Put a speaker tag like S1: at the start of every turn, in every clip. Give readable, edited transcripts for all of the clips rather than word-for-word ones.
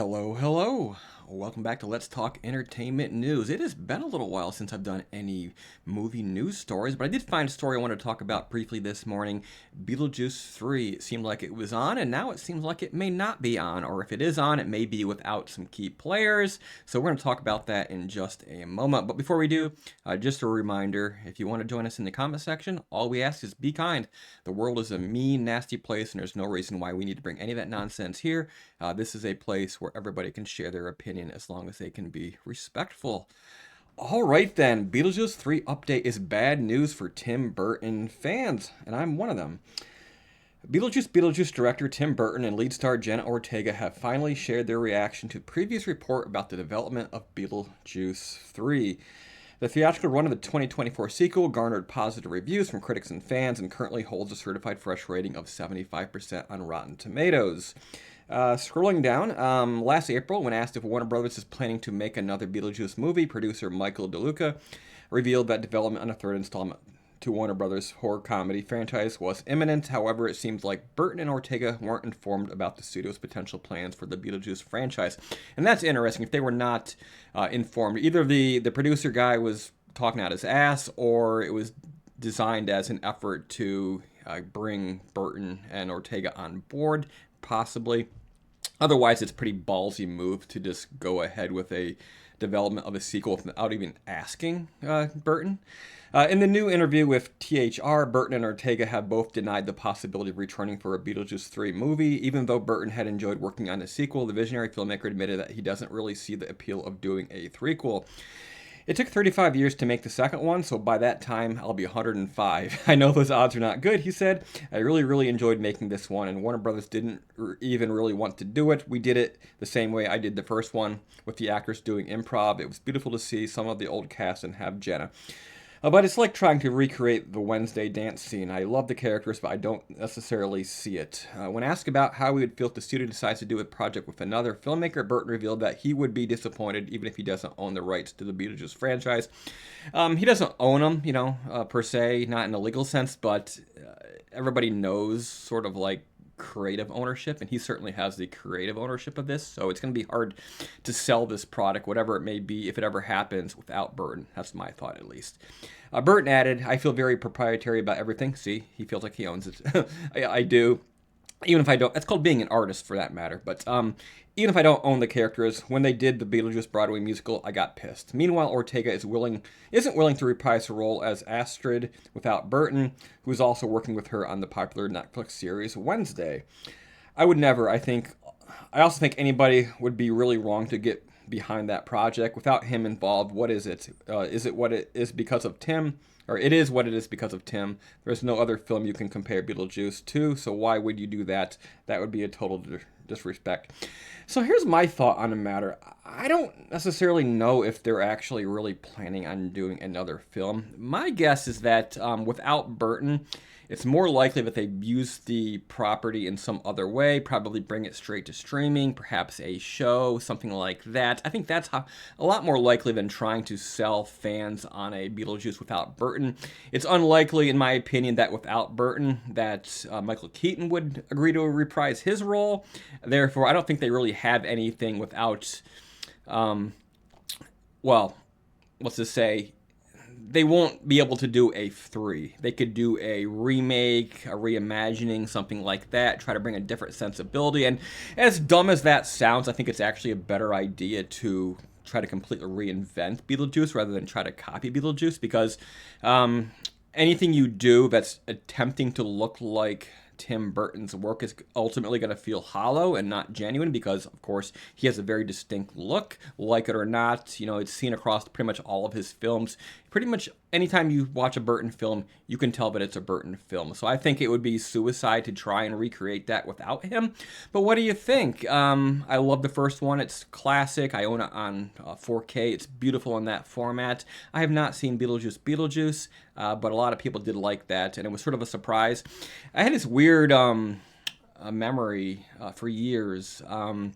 S1: Hello, hello. Welcome back to Let's Talk Entertainment News. It has been a little while since I've done any movie news stories, but I did find a story I wanted to talk about briefly this morning. Beetlejuice 3. It seemed like it was on, and now it seems like it may not be on, or if it is on, it may be without some key players. So we're going to talk about that in just a moment. But before we do, just a reminder, if you want to join us in the comment section, all we ask is be kind. The world is a mean, nasty place, and there's no reason why we need to bring any of that nonsense here. This is a place where everybody can share their opinion as long as they can be respectful. All right then, Beetlejuice 3 update is bad news for Tim Burton fans, and I'm one of them. Beetlejuice director Tim Burton and lead star Jenna Ortega have finally shared their reaction to a previous report about the development of Beetlejuice 3. The theatrical run of the 2024 sequel garnered positive reviews from critics and fans and currently holds a certified fresh rating of 75% on Rotten Tomatoes. Scrolling down, last April, when asked if Warner Brothers is planning to make another Beetlejuice movie, producer Michael DeLuca revealed that development on a third installment to Warner Brothers' horror comedy franchise was imminent. However, it seems like Burton and Ortega weren't informed about the studio's potential plans for the Beetlejuice franchise. And that's interesting. If they were not informed, either the producer guy was talking out his ass, or it was designed as an effort to bring Burton and Ortega on board, possibly. Otherwise, it's a pretty ballsy move to just go ahead with a development of a sequel without even asking Burton. In the new interview with THR, Burton and Ortega have both denied the possibility of returning for a Beetlejuice 3 movie. Even though Burton had enjoyed working on a sequel, the visionary filmmaker admitted that he doesn't really see the appeal of doing a threequel. It took 35 years to make the second one, so by that time, I'll be 105. I know those odds are not good, he said. I really enjoyed making this one, and Warner Brothers didn't even really want to do it. We did it the same way I did the first one, with the actors doing improv. It was beautiful to see some of the old cast and have Jenna. But it's like trying to recreate the Wednesday dance scene. I love the characters, but I don't necessarily see it. When asked about how he would feel if the studio decides to do a project with another filmmaker, Burton revealed that he would be disappointed even if he doesn't own the rights to the Beetlejuice franchise. He doesn't own them, per se, not in a legal sense, but everybody knows sort of like creative ownership, and he certainly has the creative ownership of this, so it's going to be hard to sell this product, whatever it may be, if it ever happens, without Burton. That's my thought, at least. Burton added, I feel very proprietary about everything. See, he feels like he owns it. I do. Even if I don't, it's called being an artist for that matter, but even if I don't own the characters, when they did the Beetlejuice Broadway musical, I got pissed. Meanwhile, Ortega isn't willing to reprise her role as Astrid without Burton, who is also working with her on the popular Netflix series Wednesday. I would never. I also think anybody would be really wrong to get behind that project without him involved. What is it? Is it what it is because of Tim? Or it is what it is because of Tim. There's no other film you can compare Beetlejuice to, so why would you do that? That would be a total disrespect. So here's my thought on the matter. I don't necessarily know if they're actually really planning on doing another film. My guess is that without Burton, it's more likely that they use the property in some other way, probably bring it straight to streaming, perhaps a show, something like that. I think that's a lot more likely than trying to sell fans on a Beetlejuice without Burton. It's unlikely, in my opinion, that without Burton, that Michael Keaton would agree to reprise his role. Therefore, I don't think they really have anything without, let's just say, they won't be able to do a 3. They could do a remake, a reimagining, something like that, try to bring a different sensibility. And as dumb as that sounds, I think it's actually a better idea to try to completely reinvent Beetlejuice rather than try to copy Beetlejuice, because anything you do that's attempting to look like Tim Burton's work is ultimately going to feel hollow and not genuine, because, of course, he has a very distinct look, like it or not. It's seen across pretty much all of his films. Pretty much anytime you watch a Burton film, you can tell that it's a Burton film. So I think it would be suicide to try and recreate that without him. But what do you think? I love the first one. It's classic. I own it on 4K. It's beautiful in that format. I have not seen Beetlejuice, but a lot of people did like that, and it was sort of a surprise. I had this weird memory for years. What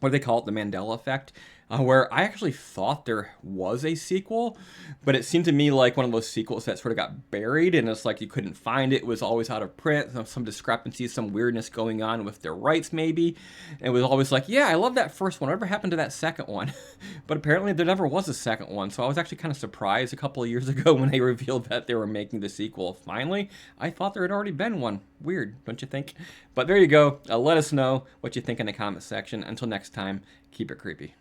S1: do they call it? The Mandela effect. where I actually thought there was a sequel, but it seemed to me like one of those sequels that sort of got buried, and it's like you couldn't find it. It was always out of print, some discrepancies, some weirdness going on with their rights, maybe. And it was always like, yeah, I love that first one. Whatever happened to that second one? But apparently there never was a second one, so I was actually kind of surprised a couple of years ago when they revealed that they were making the sequel. Finally, I thought there had already been one. Weird, don't you think? But there you go. Let us know what you think in the comment section. Until next time, keep it creepy.